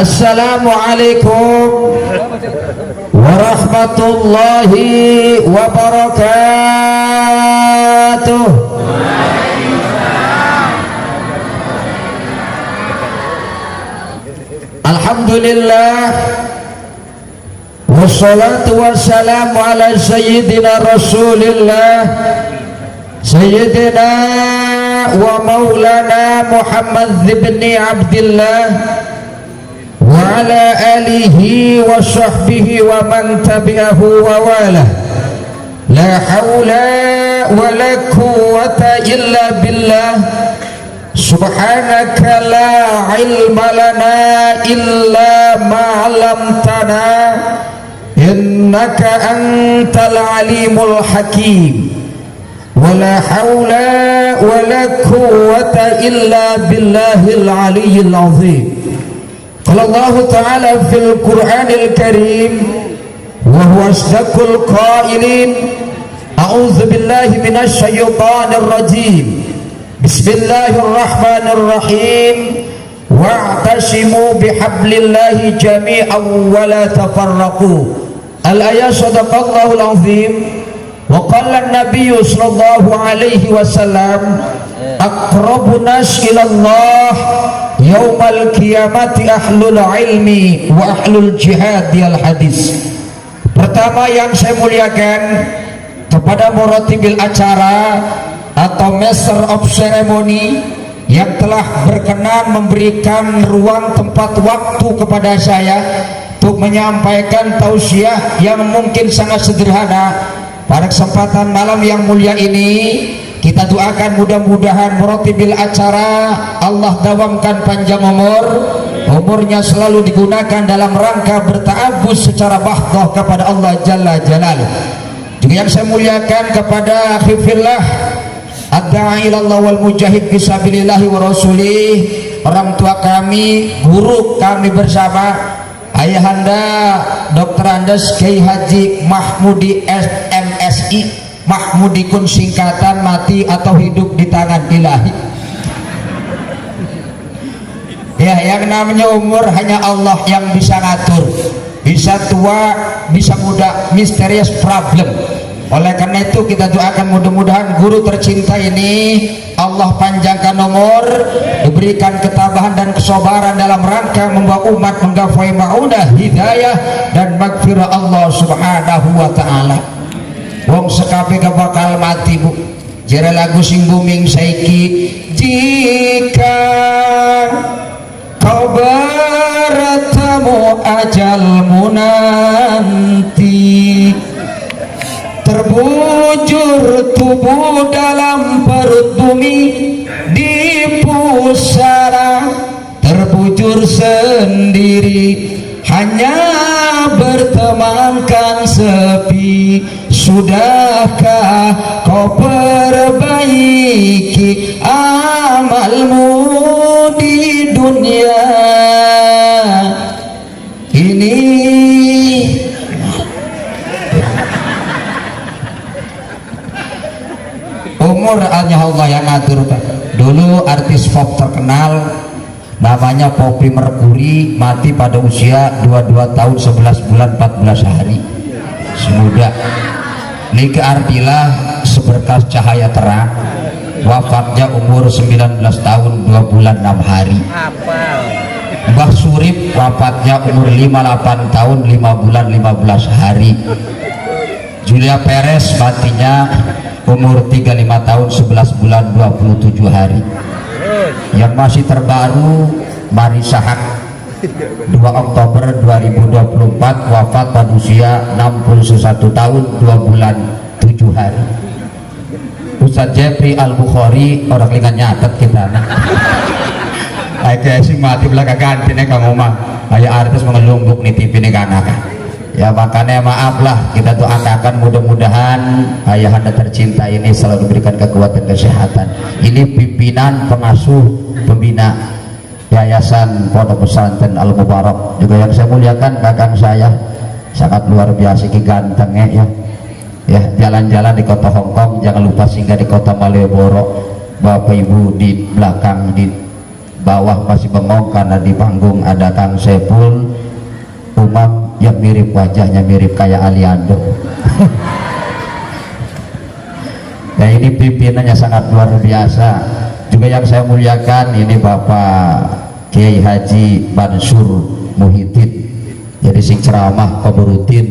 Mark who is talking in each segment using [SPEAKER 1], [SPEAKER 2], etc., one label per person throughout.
[SPEAKER 1] Assalamualaikum warahmatullahi wabarakatuh. Alhamdulillah wassalatu wassalamu ala sayyidina rasulillah sayyidina wa maulana Muhammad ibni Abdillah wa ala alihi wa sahbihi wa man tabi'ahu wa wala. La hawla wa la quwwata illa billah. Subhanaka la ilma lana illa ma 'allamtana innaka antal alimul hakim. Wala hawla wala quwwata illa billahil aliyyil azim. Qala Allah ta'ala fil Qur'anil Karim wa huwa asdaqul qailin. A'udzu billahi minasy syaithanir rajim. Bismillahirrahmanirrahim. Wa'tasimu bihablillahi jami'an wa la tafarraqu. Al-ayat sadaqallahul azim. Wa qala an-nabiy sallallahu alaihi wasallam aqrabun nas ila Allah yaumal qiyamati ahlul ilmi wa ahlul jihad. Al hadis. Pertama yang saya muliakan kepada muratibil acara atau master of ceremony yang telah berkenan memberikan ruang tempat waktu kepada saya untuk menyampaikan tausiah yang mungkin sangat sederhana. Pada kesempatan malam yang mulia ini kita doakan mudah-mudahan muratibil acara Allah dawamkan panjang umurnya selalu digunakan dalam rangka berta'abbus secara bahdoh kepada Allah Jalla Jalaluh. Juga yang saya muliakan kepada khifillah ad-da'i ilallah wal mujahid fisabilillahi wa rasulih, orang tua kami, guru kami bersama, Ayahanda Dr. Andes Kiai Haji Mahmudi MSI, Mahmudikun singkatan mati atau hidup di tangan ilahi. Ya, yang namanya umur hanya Allah yang bisa ngatur, bisa tua, bisa muda, mysterious problem. Oleh karena itu kita doakan mudah-mudahan guru tercinta ini Allah panjangkan umur, diberikan ketabahan dan kesabaran dalam rangka membawa umat menggapai maudah hidayah dan magfirah Allah subhanahu wa ta'ala. Wong sekape bakal mati bu, jere lagu sing booming saiki, jika kau bertemu ajalmu nanti, terbujur tubuh dalam perut bumi di pusara, terbujur sendiri hanya bertemankan sepi. Sudahkah kau perbaiki amalmu di dunia ini? Umur hanya Allah yang ngatur Pak. Dulu artis pop terkenal namanya Poppy Mercury mati pada usia 22 tahun 11 bulan 14 hari. Semuda Nika Ardila seberkas cahaya terang wafatnya umur 19 tahun 2 bulan 6 hari. Mbah Surip wafatnya umur 58 tahun 5 bulan 15 hari. Julia Perez matinya umur 35 tahun 11 bulan 27 hari. Yang masih terbaru Marisa Haque 2 Oktober 2024 wafat pada usia 61 tahun 2 bulan 7 hari. Ustadz Jeffrey Al-Bukhari orang lingan nyatet kita nah. Ayo sing mati belakang ganti nih kamu mah ayah artis mengelumbuk nih TV nih anak ya, makanya maaf lah, kita doakan mudah-mudahan ayahanda tercinta ini selalu diberikan kekuatan kesehatan. Ini pimpinan pengasuh pembina Yayasan Pondok Pesantren Al Mubarak. Juga yang saya muliakan kakang saya sangat luar biasa gantengnya ya, jalan-jalan di kota Hongkong jangan lupa singgah di kota Malioboro. Bapak Ibu di belakang di bawah masih bengong karena di panggung ada Kang Sepul Umam yang mirip, wajahnya mirip kayak Aliando. Nah ini pimpinannya sangat luar biasa. Juga yang saya muliakan ini Bapak Kiai Haji Mansur Muhyiddin, jadi sing ceramah Koburuddin,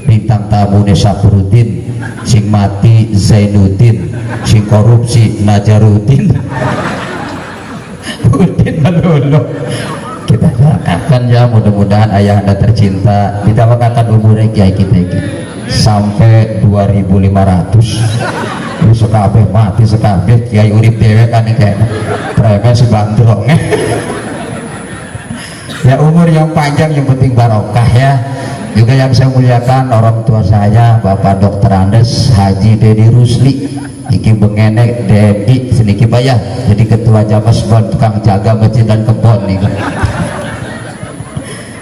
[SPEAKER 1] bintang tamu Sapuruddin, sing mati Zainuddin, sing korupsi Najaruddin. Udin melulu. Kita doakan ya, mudah-mudahan ayah anda tercinta ditambahkan umurnya kiai kita ini sampai 2500. Ini sekabeh mati sekabeh kiai urip dewe kan ini kayaknya mereka si bandrong ya, umur yang panjang yang penting barokah ya. Juga yang saya muliakan orang tua saya Bapak Dr. Andes Haji Dedi Rusli iki bengenek Dedi sedikit bayar jadi ketua Jamas Bon, tukang jaga masjid dan kebon nih.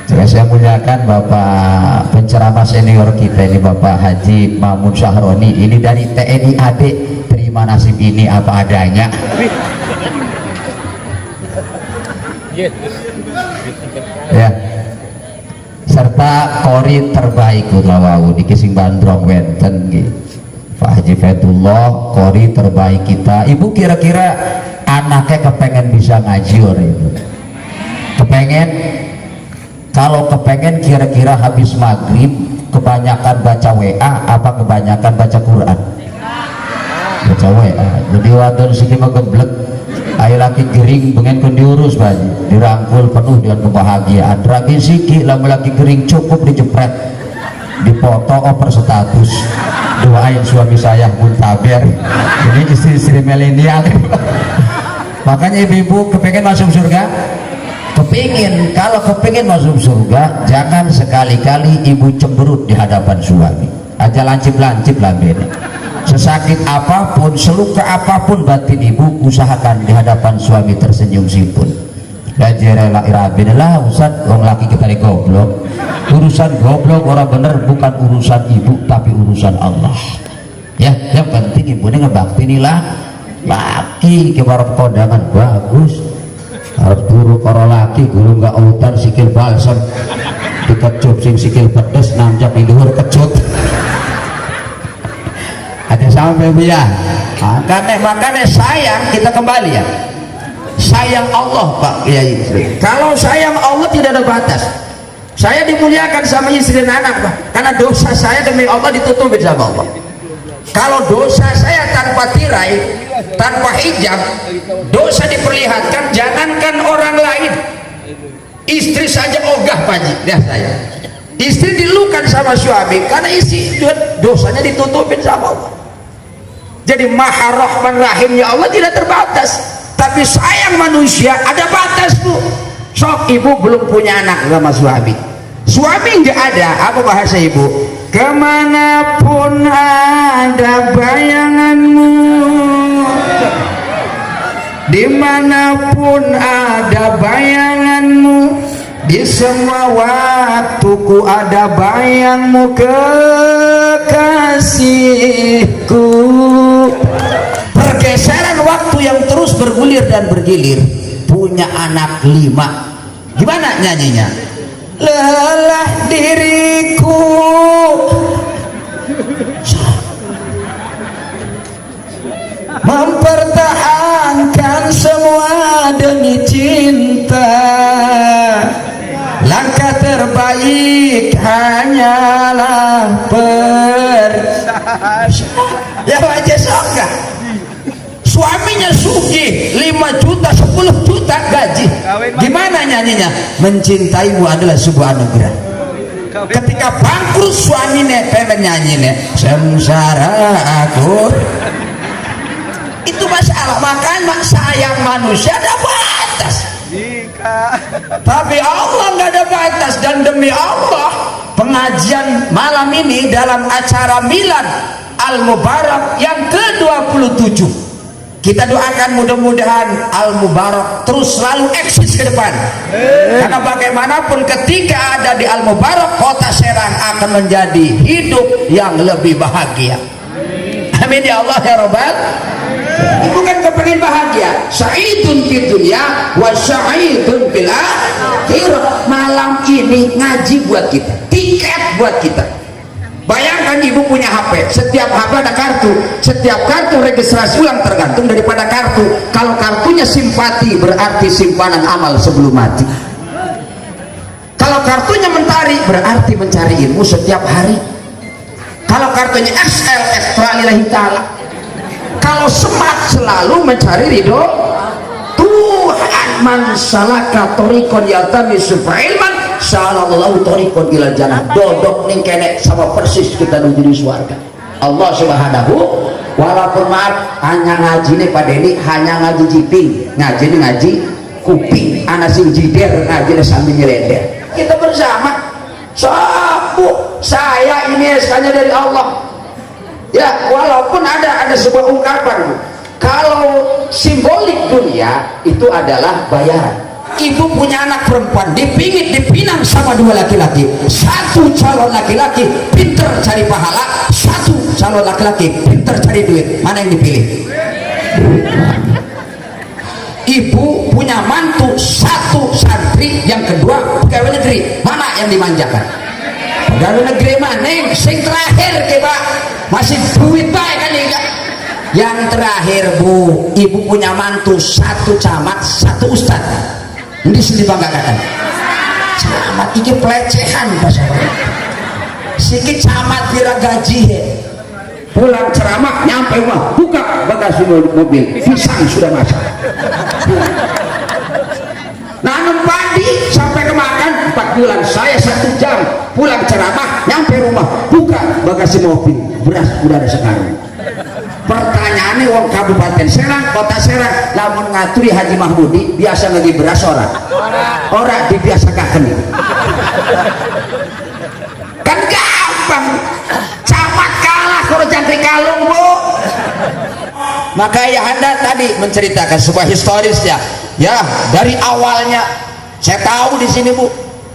[SPEAKER 1] Juga saya muliakan Bapak penceramah senior kita ini Bapak Haji Mamun Syahroni, ini dari TNI AD, terima nasib ini apa adanya. Ya, serta kori terbaik ulawau di Kising Bandrong Wenten Pak Haji Fetullah, kori terbaik kita. Ibu kira-kira anaknya kepengen bisa ngaji orang ibu? Kepengen? Kalau kepengen kira-kira habis maghrib kebanyakan baca WA apa kebanyakan baca Quran? Baca WA. Jadi wadon sini mah geblek, ayo laki gering pengen kon diurus baji, dirangkul penuh dengan kebahagiaan. Ragi siki lama laki gering cukup dijepret, dipoto oper status, doain suami saya muntaber. Ini istri-istri milenial. Makanya ibu-ibu kepengen masuk surga? Kepingin. Kalau kepingin masuk surga, jangan sekali-kali ibu cemberut di hadapan suami. Aja lancip-lancip lah beda. Sesakit apapun, seluka apapun batin ibu, usahakan di hadapan suami tersenyum sipun. Dan jerela irabin lah Ustaz, orang laki kita di goblok. Urusan goblok orang bener bukan urusan ibu, tapi urusan Allah. Ya, yang penting ibu ini ngebakti inilah laki kebarang kondangan bagus. Harus guru karo laki, guru nggak autan sikil balsam dikecup sing sikil pedes nanjak di luar kecut. Ada sampai ya. Makanya sayang kita kembali ya. Sayang Allah Pak Kiai. Kalau sayang Allah tidak ada batas. Saya dimuliakan sama istri dan anak Pak, karena dosa saya demi Allah ditutupin sama Allah. Kalau dosa saya tanpa tirai, tanpa hijab, dosa diperlihatkan, jangankan orang lain, istri saja ogah Pak lihat saya. Istri dilukan sama suami karena istri dosanya ditutupin sama Allah. Jadi maha rahman rahimnya Allah tidak terbatas, tapi sayang manusia ada batas Bu. Sok ibu belum punya anak sama suami, suami nggak ada, apa bahasa ibu? Kemanapun ada bayanganmu, dimanapun ada bayanganmu, di semua waktuku ada bayangmu kekasihku. Pergeseran waktu yang terus bergulir dan bergilir. Punya anak 5, gimana nyanyinya? Lelah diriku mempertahankan semua demi cinta, langkah terbaik hanyalah ya wajah soga. Suaminya sugih 5 juta 10 juta gaji, gimana nyanyinya? Mencintaimu adalah sebuah anugerah. Ketika bangkrut suaminya pengen nyanyinya sengsara aku, itu masalah. Makanya sayang manusia ada batas, tapi Allah nggak ada batas. Dan demi Allah, pengajian malam ini dalam acara Milad Al-Mubarak yang ke-27, kita doakan mudah-mudahan Al-Mubarak terus selalu eksis ke depan. Karena bagaimanapun ketika ada di Al-Mubarak, kota Serang akan menjadi hidup yang lebih bahagia. Amin ya Allah ya Rabbal.
[SPEAKER 2] Ibu kan kepengen bahagia, sa'idun fid dunya wa sa'idun fil akhirah. Malam ini ngaji buat kita, tiket buat kita. Bayangkan ibu punya HP, setiap HP ada kartu, setiap kartu registrasi ulang tergantung daripada kartu. Kalau kartunya simpati berarti simpanan amal sebelum mati. Kalau kartunya mentari berarti mencari ilmu setiap hari. Kalau kartunya XL ekstra lillahi ta'ala. Kalau smart selalu mencari ridho Tuhan. Man salaka thoriqan yaltamisu ilman sallallahu thoriqan ilal jannah. Dodok ning kene sama persis kita menuju di surga. Allah Subhanahu, walaupun maaf hanya ngaji nih Pak Deni, hanya ngaji jiping, ngaji kuping, anak sing jider ngaji sambil nyelender. Kita bersama sabu saya ini SK-nya dari Allah ya, walaupun ada sebuah ungkapan Bu, kalau simbolik dunia itu adalah bayaran. Ibu punya anak perempuan dipinang sama dua laki-laki, satu calon laki-laki pinter cari pahala, satu calon laki-laki pinter cari duit, mana yang dipilih? Ibu punya mantu satu santri, yang kedua pegawai negeri, mana yang dimanjakan? Pegawai negeri mana sing terakhir ke Pak, masih duit baik kan ya. Yang terakhir Bu, ibu punya mantu satu camat satu ustad, ini sendiri banggakan camat ini pelecehan pasal sikit camat kira gaji pulang ceramah nyampe rumah buka bagasi mobil pisang sudah masak. Nanam padi sampai kemakan 4 bulan, saya 1 jam pulang ceramah nyampe rumah buka bagasi mobil beras udah ada sekarang. Pertanyaannya wong Kabupaten Serang, Kota Serang lamun ngaturi Haji Mahmudi biasa lagi beras orang dibiasakan kan gampang. Camat kalah kalau jantri kalung Bu. Maka ya Anda tadi menceritakan sebuah historis ya dari awalnya saya tahu di sini Bu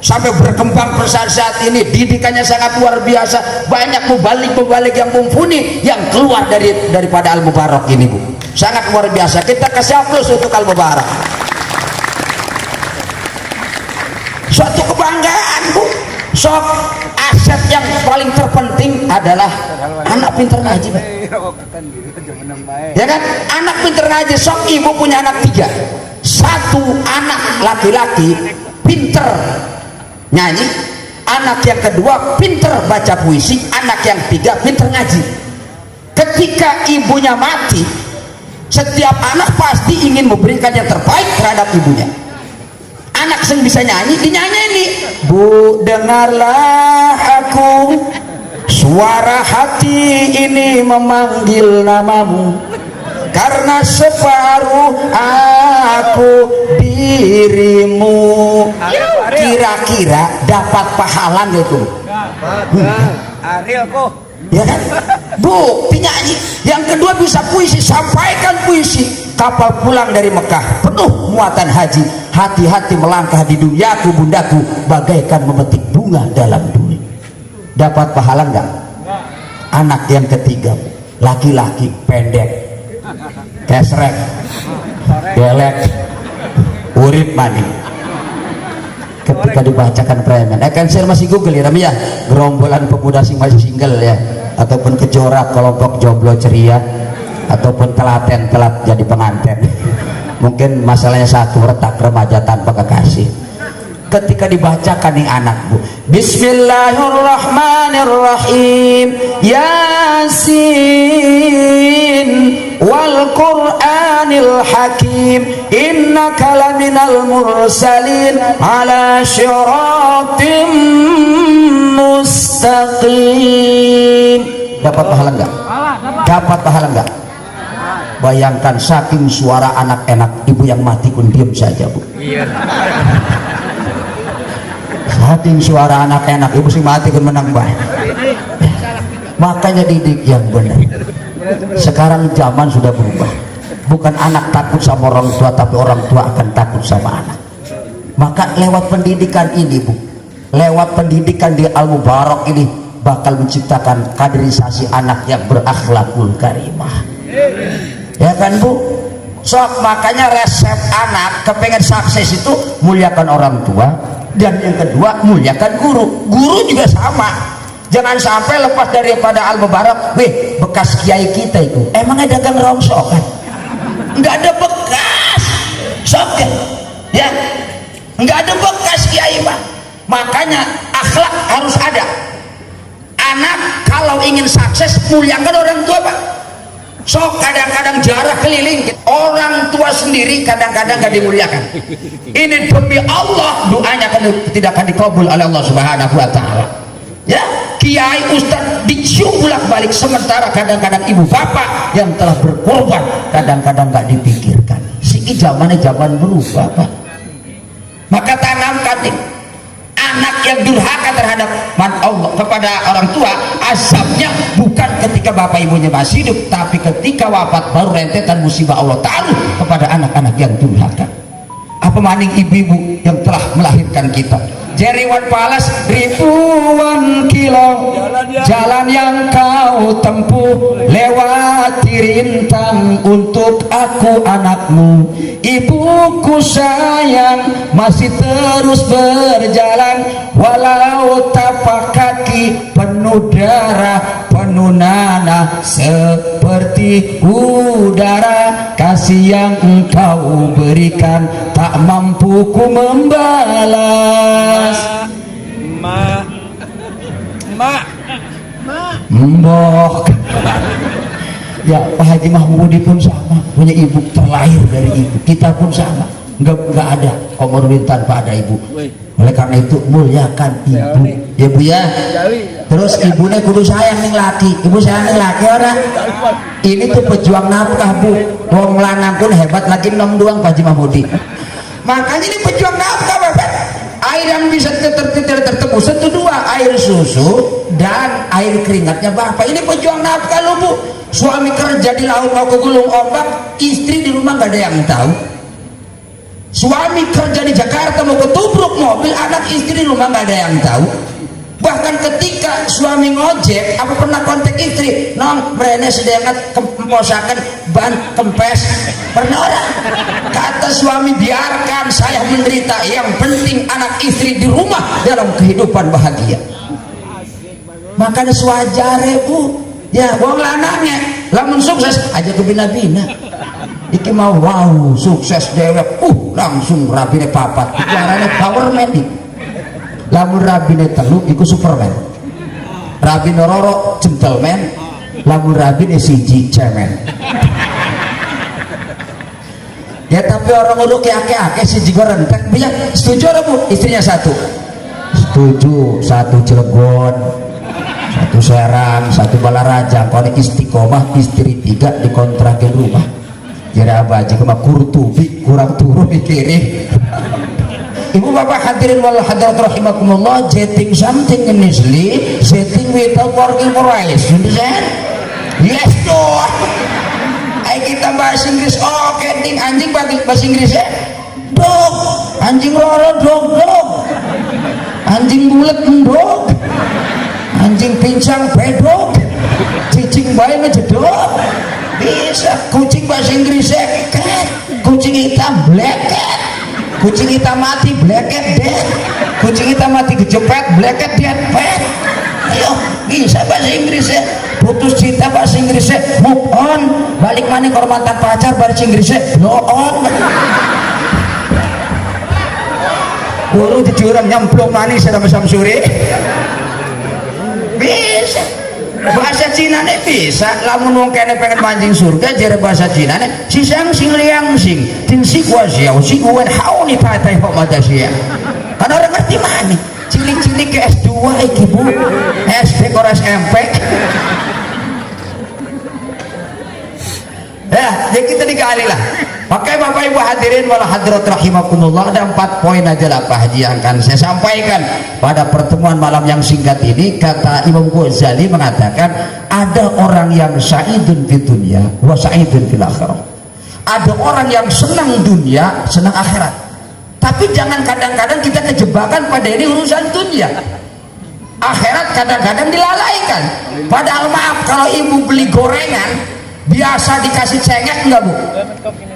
[SPEAKER 2] sampai berkembang perusahaan saat ini, didikannya sangat luar biasa, banyak mubalik yang mumpuni yang keluar daripada Al Mubarak ini Bu, sangat luar biasa. Kita kasih aplaus untuk Al Mubarak, suatu kebanggaan Bu. Sok aset yang paling terpenting adalah anak pinter ngaji Pak. Ya kan, anak pinter ngaji. Sok ibu punya anak 3, satu anak laki-laki pinter nyanyi, anak yang kedua pinter baca puisi, anak yang 3 pinter ngaji. Ketika ibunya mati, setiap anak pasti ingin memberikan yang terbaik terhadap ibunya. Anak yang bisa nyanyi dinyanyi, Bu dengarlah aku, suara hati ini memanggil namamu, karena separuh aku dirimu. Kira-kira dapat pahala nggak itu? Ariel kok ya kan Bu, dinyanyi. Yang kedua bisa puisi, sampaikan puisi. Kapal pulang dari Mekah penuh muatan haji, hati-hati melangkah di duniaku bundaku, bagaikan memetik bunga dalam duit. Dapat pahala enggak? Anak yang ketiga laki-laki pendek, kesrek, belek, urip mani. Ketika dibacakan preman, kan saya masih google ya namanya, gerombolan pemuda sing masih single ya, ataupun kejorak kelompok jomblo ceria, ataupun telaten telat jadi pengantin. Mungkin masalahnya satu, retak remaja tanpa kekasih. Ketika dibacakan nih anak Bu, Bismillahirrahmanirrahim, Yasin wal Qur'anil Hakim, innaka laminal mursalin ala syiratim mustaqim. Dapat pahala enggak? Dapat pahala enggak? Bayangkan saking suara anak enak, ibu yang mati pun diam saja Bu. Iya. Saking suara anak enak, ibu sih mati kan menang baik. Makanya didik yang benar. Sekarang zaman sudah berubah. Bukan anak takut sama orang tua, tapi orang tua akan takut sama anak. Maka lewat pendidikan ini Bu, lewat pendidikan di Al Mubarak ini bakal menciptakan kaderisasi anak yang berakhlakul karimah.
[SPEAKER 1] ya kan Bu? Sok, makanya resep anak kepengen sukses itu muliakan orang tua, dan yang kedua muliakan guru. Guru juga sama, jangan sampai lepas daripada al-mubarak, weh bekas kiai kita itu emangnya dagang rongsokan, nggak ada bekas soket ya, nggak ada bekas kiai Pak. Makanya akhlak harus ada. Anak kalau ingin sukses muliakan orang tua Pak. Sok, kadang-kadang jarak keliling orang tua sendiri kadang-kadang gak dimuliakan. Ini demi Allah doanya tidak akan dikabul oleh Allah Subhanahu wa taala. Ya, kiai ustaz dicium bolak-balik, sementara kadang-kadang ibu bapak yang telah berkorban kadang-kadang gak dipikirkan. Siki zamannya zaman berubah Pak. Maka tanamkan nih, anak yang durhaka terhadap Allah kepada orang tua, azabnya bukan ketika bapak ibunya masih hidup, tapi ketika wafat baru rentetan musibah Allah taruh kepada anak-anak yang durhaka. Apa maning ibu-ibu yang telah melahirkan kita, jeriwan palas ribuan kilo jalan yang kau tempuh, lewati rintang untuk aku anakmu. Ibuku sayang masih terus berjalan, walau tapak kaki penuh darah penuh nanah seperti udara. Kasih yang engkau berikan tak mampu ku membalas. Mbok ya Pak Haji Mahmudi pun sama, punya ibu, terlahir dari ibu. Kita pun sama, nggak ada komorbid tanpa ada ibu. Oleh karena itu muliakan ibu ya Bu ya. Terus ibunya kudu sayang nih laki, ibu sayang nih laki orang. Ini tuh pejuang nafkah Bu, wong lanang pun hebat, lagi nom doang Pak Haji Mahmudi. Makanya ini pejuang nafkah Bapak. Air yang bisa tertebus itu dua, air susu dan air keringatnya Bapak. Ini pejuang nafkah lo Bu. Suami kerja di laut mau ke gulung ombak, istri di rumah gak ada yang tahu. Suami kerja di Jakarta mau ketubruk mobil, anak istri di rumah gak ada yang tahu. Bahkan ketika suami ngojek, apa pernah kontak istri, nong mereka sedang memposakan ban kempes, pernah orang? Kata suami, biarkan saya menderita, yang penting anak istri di rumah dalam kehidupan bahagia. Makanya sewajarnya Bu, ya wong lanangnya lamun sukses aja ke bina-bina. Iki mau wow sukses dewek, langsung rabine papat, caranya powerman nih. Lamun rabine telu iku superman, rabine roro gentleman, lamun rabine siji cemen. Ya tapi orang udah ake-ake siji gorentek, bilang setuju ada Bu? Istrinya satu, setuju, satu Cilegon, satu Serang, satu Balaraja. Kalau istiqomah istri 3 dikontrakin rumah. Jadi apa aja kema kurtubi kurang turun mikirin. Ibu bapak hadirin wal hadirat rahimakumullah, jetting something initially, setting without working for rice. Understand? Yes dong. Ayo kita bahasa Inggris. Oh ketting anjing bahasa Inggrisnya dog, anjing roro dog, anjing bulat dog, anjing pincang bedog, cicing bayi ngejedok. Bisa. Kucing bahasa Inggrisnya cat, kucing hitam black cat, kucing hitam mati black cat dead, kucing hitam mati kejepet black cat dead pet. Ayo bisa bahasa Inggrisnya. Putus cinta bahasa Inggrisnya move on, balik mana ke mantan pacar bahasa Inggrisnya blow on. Buru di jurang nyemplung manis sama samsuri. Bisa bahasa Cina nih bisa. Lamun wong kene pengen mancing surga jare bahasa Cina nih si sang sing liang sing tin si gua xiao si gua hao ni patai ho mata sia. Kan orang ngerti mana cilik-cilik ke S2 iki Bu, SD ke SMP. Ya, jadi kita dikali lah. Pakai Bapak Ibu hadirin wal hadirat rahimakumullah, ada 4 poin aja lah Pak Haji yang akan saya sampaikan pada pertemuan malam yang singkat ini. Kata Imam Ghazali mengatakan ada orang yang sa'idun fid dunya wa sa'idun fil akhirah. Ada orang yang senang dunia, senang akhirat. Tapi jangan kadang-kadang kita kejebakan pada ini urusan dunia. Akhirat kadang-kadang dilalaikan. Padahal maaf, kalau ibu beli gorengan biasa dikasih cengek enggak Bu?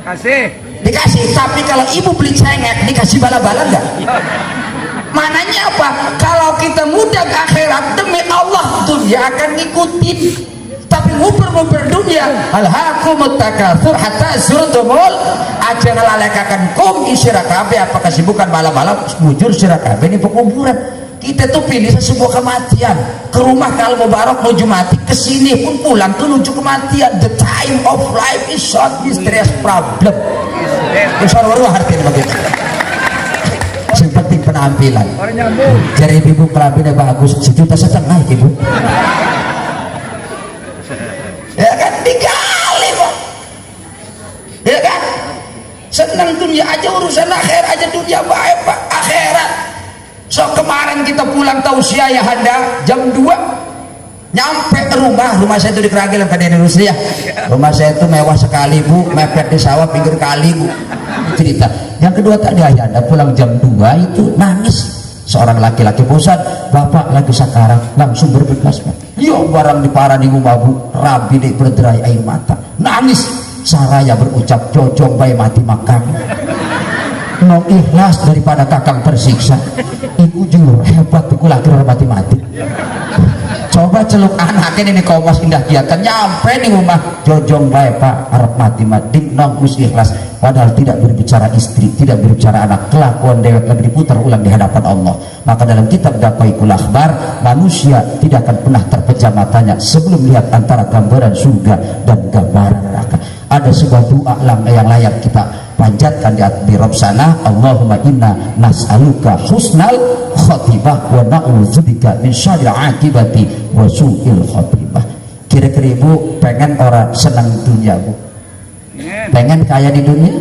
[SPEAKER 3] Kasih.
[SPEAKER 1] Dikasih, tapi kalau ibu beli cengek dikasih bala-bala enggak? Mananya apa? Kalau kita mudah ke akhirat demi Allah dunia akan ngikutin, tapi nguber-nguber dunia alhaakumut takatsur hatta zurtumul aja ngelalekakan kum isira kabeh apa kesibukan bala-bala mujur sira kabeh ini pekuburan. Kita tuh pilih sebuah kematian ke rumah kalau mubarak menuju mati, kesini pun pulang tuh menuju kematian. The time of life is short, mysterious problem. Insya Allah artinya begitu. Yang penting penampilan. Jadi ibu penampilannya bagus, 1,5 juta ibu. Ya kan dikali Pak. Ya kan senang dunia aja, urusan akhir aja dunia baik Pak, akhirat. So kemarin kita pulang tausiah ya Handa jam 2 nyampe rumah saya itu di Keragil pada Indonesia. Rumah saya itu mewah sekali Bu, mepet di sawah pinggir kali Bu. Cerita yang kedua tadi Anda pulang jam 2 itu nangis, seorang laki-laki bosan, bapak lagi sakarat, langsung berbekas Pak. Yo barang di parani rumah Bu, rabi dek berderai air mata, nangis saraya berucap jojong bayi mati makan. No ikhlas daripada kakang tersiksa. Ibu jujur hebat tuh laki orang mati-mati. Coba celuk anaknya ini komas indah kiatan nyampe nih rumah jojong baik Pak arep mati-mati nong ikhlas, padahal tidak berbicara istri, tidak berbicara anak, kelakuan dewek lagi diputar ulang di hadapan Allah. Maka dalam kitab Daqaiqul Akhbar, manusia tidak akan pernah terpejam matanya sebelum melihat antara gambaran surga dan gambaran neraka. Ada sebuah doa yang layak kita panjatkan di Rob sana, Allahumma inna nas'aluka husnal khotimah wa na'udzubika min syarril akibati wa su'il khotimah. Kira-kira ibu pengen orang senang dunia Bu? Pengen kaya di dunia?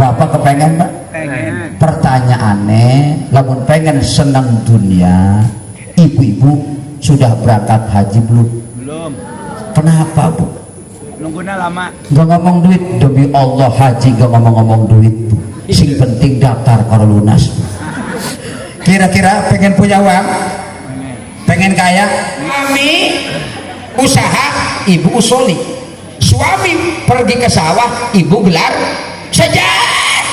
[SPEAKER 1] Bapak kepengen Pak?
[SPEAKER 3] Pengen.
[SPEAKER 1] Pertanyaannya, lamun pengen senang dunia, ibu-ibu sudah berangkat haji belum?
[SPEAKER 3] Belum.
[SPEAKER 1] Kenapa Bu?
[SPEAKER 3] Nunggunya lama.
[SPEAKER 1] Gak ngomong duit, demi Allah haji gak ngomong-ngomong duit Bu. Sing penting daftar kalau lunas. Kira-kira pengen punya uang? Pengen kaya? Suami usaha, ibu usoli. Suami pergi ke sawah, ibu gelar sajadah.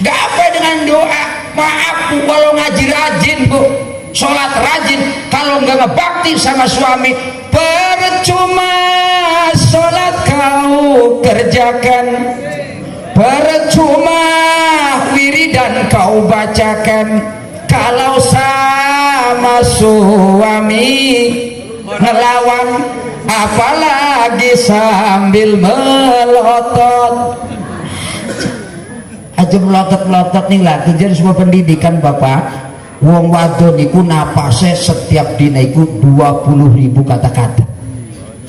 [SPEAKER 1] Gak apa dengan doa. Maaf Bu, kalau ngaji rajin Bu, sholat rajin, kalau nggak ngebakti sama suami percuma sholat kau kerjakan, percuma wiridan kau bacakan, kalau sama suami ngelawan, apalagi sambil melotot. Aja melotot-melotot nih lagi jadi semua pendidikan Bapak. Wong wadon iku napase setiap dina iku 20.000 kata-kata.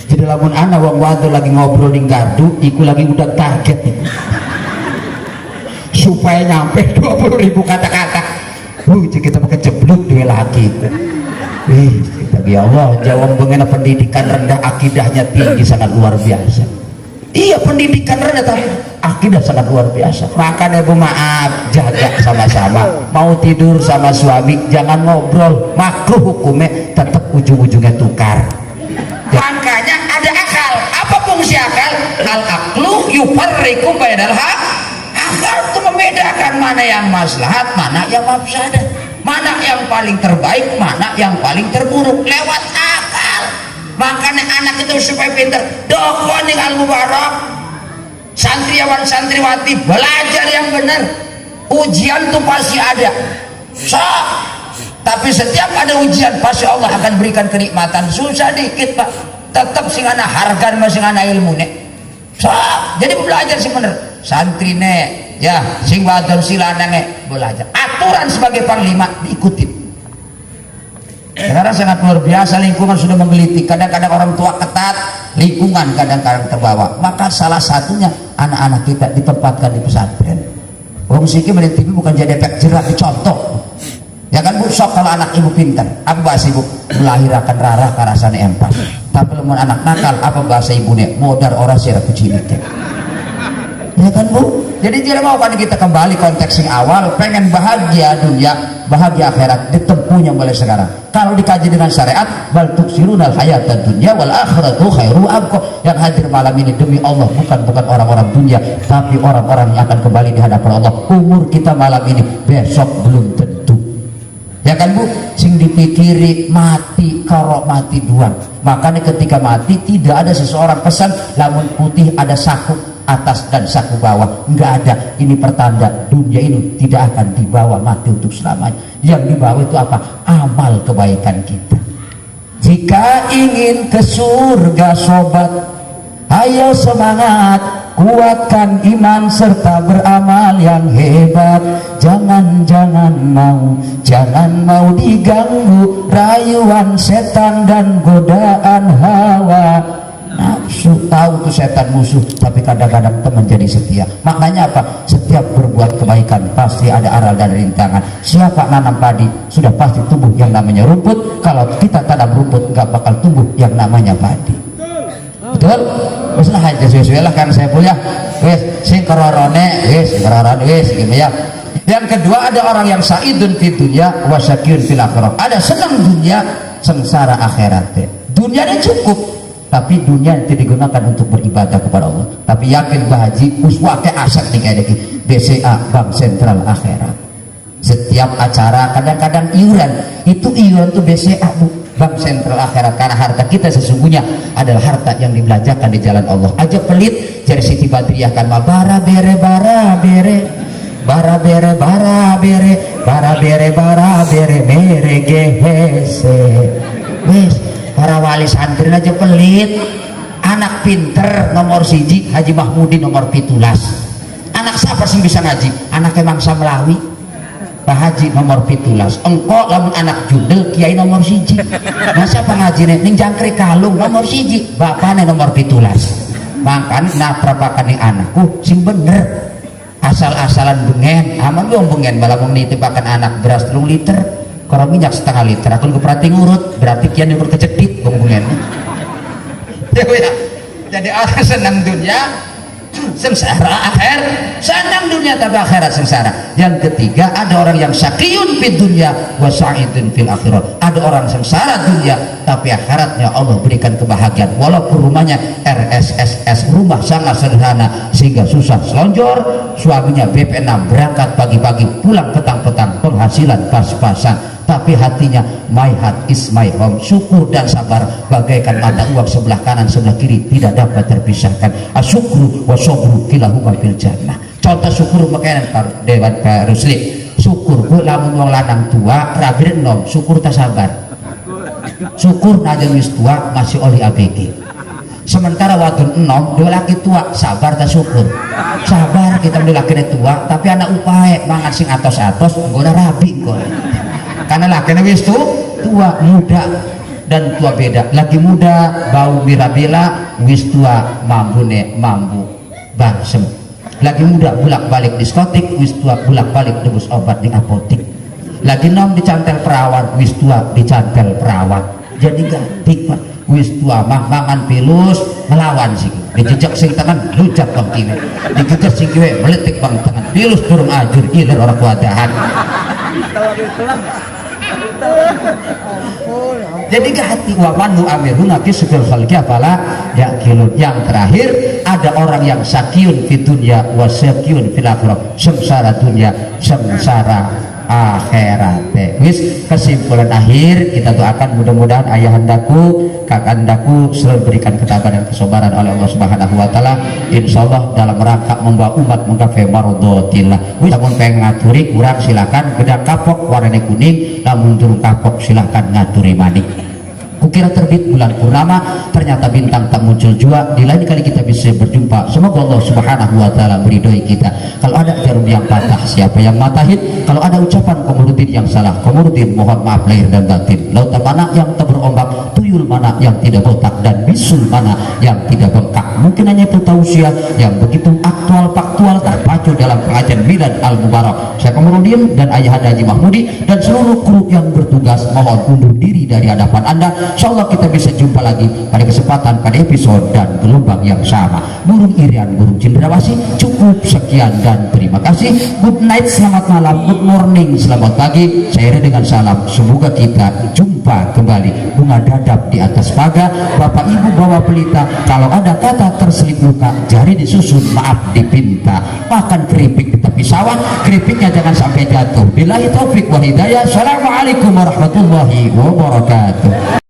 [SPEAKER 1] Jadi lamun ana wong wadon lagi ngobrol di gardu iku lagi udah target iku. Supaya nyampe 20.000 kata-kata. Kita pakai jeblok dia lagi itu. Kita ya Allah, jawab mengenai pendidikan rendah, akidahnya tinggi sangat luar biasa. Iya, pendidikan rendah tapi akidah sangat luar biasa. Makanya Bu maaf, jaga sama-sama. Mau tidur sama suami jangan ngobrol, makruh hukumnya, tetap ujung-ujungnya tukar. Makanya ada akal. Apa fungsi akal? Al-aqlu yufarriqu bainal haq. Akal itu membedakan mana yang maslahat, mana yang mafsadah, mana yang paling terbaik, mana yang paling terburuk lewat akal. Makanya anak itu supaya pintar, dokon dengan mubarak, santriwan santriwati belajar yang benar. Ujian tuh pasti ada, tapi setiap ada ujian pasti Allah akan berikan kenikmatan. Susah dikit Pak, tetap sing ana harga masing ana ilmu nek. Jadi belajar sih bener. Santri nek, ya sing wadon silana nek belajar. Aturan sebagai panglima diikuti. Sekarang sangat luar biasa, lingkungan sudah menggeliti. Kadang-kadang orang tua ketat, lingkungan kadang-kadang terbawa. Maka salah satunya anak-anak kita ditempatkan di pesantren. Wong siki melihat TV bukan jadi efek jerak, dicontoh. Ya kan Bu, sok kalau anak ibu pintar, apa bahasa ibu? Melahirkan rara karasane empat. Tapi lemun anak nakal, apa bahasa ibunya? Modar ora sira kucing. ya kan Bu? Jadi tidak mau kan kita kembali konteks yang awal, pengen bahagia dunia, bahagia akhirat, ditempuhnya mulai sekarang. Kalau dikaji dengan syariat, bal tuksirunal hayatad dunya wal akhiratu khairu abqa. Yang hadir malam ini demi Allah bukan orang-orang dunia, tapi orang-orang yang akan kembali di hadapan Allah. Umur kita malam ini, besok belum tentu. Ya kan Bu? Sing dipikiri mati karo mati doang. Makanya ketika mati tidak ada seseorang pesan lamun putih ada saku atas dan saku bawah, enggak ada. Ini pertanda dunia ini tidak akan dibawa mati untuk selamanya. Yang dibawa itu apa? Amal kebaikan kita. Jika ingin ke surga sobat, ayo semangat, kuatkan iman serta beramal yang hebat. Jangan mau diganggu rayuan setan dan godaan hawa nafsu. Tahu tuh setan musuh, tapi kadang-kadang teman jadi setia. Maknanya apa? Setiap berbuat kebaikan pasti ada aral dan rintangan. Siapa nanam padi sudah pasti tumbuh yang namanya rumput. Kalau kita tanam rumput nggak bakal tumbuh yang namanya padi. Betul? Masalah aja sesuai lah kan saya punya. Wes sing kororone, wes kororone wes gitu ya. Yang kedua ada orang yang saidun fi dunya wa syakiyun fil akhirah. Ada senang dunia, sengsara akhirat. Dunia ini cukup, tapi dunia itu digunakan untuk beribadah kepada Allah. Tapi yakin bahaji uswake aset nih kayak gini. BCA Bank Sentral Akhirat. Setiap acara kadang-kadang iuran, itu iuran tuh BCA Bu. Bank Sentral Akhirat, karena harta kita sesungguhnya adalah harta yang dibelanjakan di jalan Allah. Aja pelit jadi Siti Badriah kan mah bara bere bara bere bara bere bara bere bara bere bara bere mere gehese. Wes para wali santri aja pelit. Anak pinter nomor siji Haji Mahmudi nomor 17. Anak siapa sih bisa ngaji? Anak emang Samlawi Pak Haji nomor 17. Engkau lamun anak judel Kiai nomor siji. Nah siapa ngaji ning jangkrik kalung nomor siji, bapaknya nomor 17. Makan naprapakan ning anakku sing bener. Asal-asalan bengen, aman dong bengen malah mau nitipakan anak beras 3 liter, kalau minyak setengah liter. Aku berarti ngurut, berarti kian ikut kecedit bengen. Ya, jadi orang senang dunia, sengsara akhir, senang dunia tapi akhirat sengsara. Yang ketiga ada orang yang syaqiyun fid dunya wa sa'idun fil akhirah. Ada orang sengsara dunia tapi akhiratnya Allah berikan kebahagiaan. Walaupun rumahnya RSSS, rumah sangat sederhana sehingga susah selonjor, suaminya BP6 berangkat pagi-pagi pulang petang-petang, penghasilan pas-pasan, tapi hatinya my heart is my home. Syukur dan sabar bagaikan mata uang sebelah kanan sebelah kiri tidak dapat terpisahkan. Asyukru wa sobru kilahuma fil jannah. Contoh syukur makanan Dewan Pak Rusli. Syukur ku lamun wong lanang tua rabir enom, syukur tak sabar. Syukur najan wis tua masih oli ABG. Sementara wadon enom dua laki tua sabar tak syukur. Sabar kita dua laki tua tapi anak upae mangan sing atos-atos nggoda rabi kok. Karena laki wis tua muda dan tua beda. Lagi muda bau mirabela, wis tua mambune mambu bangsem. Lagi muda bulak-balik diskotik, wis tua bulak-balik debus obat di apotik. Lagi nom dicantel perawat, wis tua dicantel perawat. Jadi ganti Pak. Wis tua mah mangan pilus melawan sih. Dijejak sing tangan lujak bang kini. Digeger sing kiwe meletik bang tangan. Pilus turun ajur ilir orang kuadahan. Jadi hati wamanu amiruna fi sukul khalqi afala yaqilun. Yang terakhir ada orang yang syaqiyun fi dunya wa syaqiyun fil akhirah. Sengsara dunia, sengsara akhirat. Wis kesimpulan akhir kita doakan mudah-mudahan ayahandaku kakandaku selalu berikan ketabahan dan kesabaran oleh Allah Subhanahu wa taala, insyaallah dalam rangka membawa umat menggapai mardhatillah. Wis lamun pengen ngaturi urang silakan, gedang kapok warnanya kuning, lamun durung kapok silakan ngaturi manik. Kukira terbit bulan purnama, ternyata bintang tak muncul juga. Di lain kali kita bisa berjumpa. Semoga Allah Subhanahu wa taala meridhoi kita. Kalau ada jarum yang patah, siapa yang matahin? Kalau ada ucapan Komarudin yang salah, Komarudin mohon maaf lahir dan batin. Lautan mana yang tak berombak, tuyul mana yang tidak botak, dan bisul mana yang tidak bengkak. Mungkin hanya itu tausiah yang begitu aktual faktual tak pacu bersatu dalam pengajian Milad Al-Mubarak. Saya Kamarudin dan Ayahanda Haji Mahmudi dan seluruh kru yang bertugas mohon undur diri dari hadapan Anda. Insyaallah kita bisa jumpa lagi pada kesempatan pada episode dan gelombang yang sama. Burung Irian, burung cendrawasih, cukup sekian dan terima kasih. Good night, selamat malam, good morning, selamat pagi. Saya Ira dengan salam, semoga kita jumpa kembali. Bunga dadap di atas pagar, Bapak Ibu bawa pelita, kalau ada kata terselip luka, jari disusun, maaf dipinta. Makan keripik di tepi sawah, keripiknya jangan sampai jatuh. Billahi taufik wa hidayah. Assalamualaikum warahmatullahi wabarakatuh.